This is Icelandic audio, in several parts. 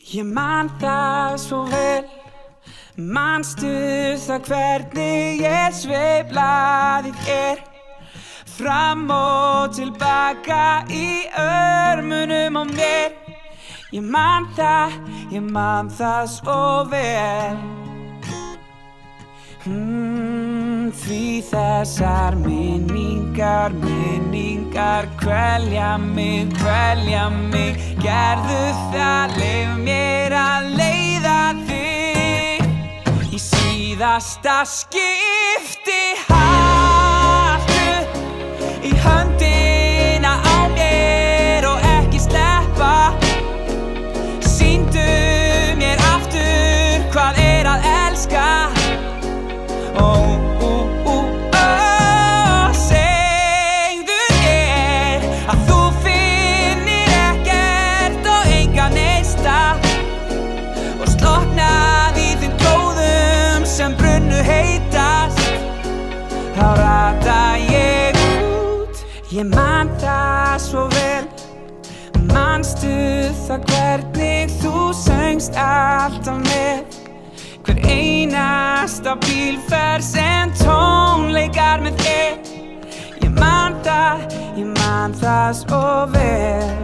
Ég man það svo vel, manstu það hvernig ég sveiflaði þér fram og tilbaka í örmunum á mér. Ég man það svo vel. Því þessar minningar kvelja mig, gerðu það, leyf mér að leiða þig í síðasta skipti. Haltu í höndina á mér og ekki sleppa, sýndu mér aftur hvað að elska. Segðu mér að þú finnir ekkert og engan neista og slokknað í þeim glóðum sem brunnu heitast. Þá rata ég út. Ég man það svo vel, manstu það hvernig þú söngst alltaf með hver einasta bílferð sem tónleikar með þér. Ég man það svo vel.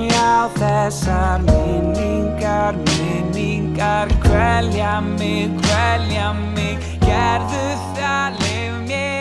Já, þessar minningar kvelja mig, gerðu það, leyf mér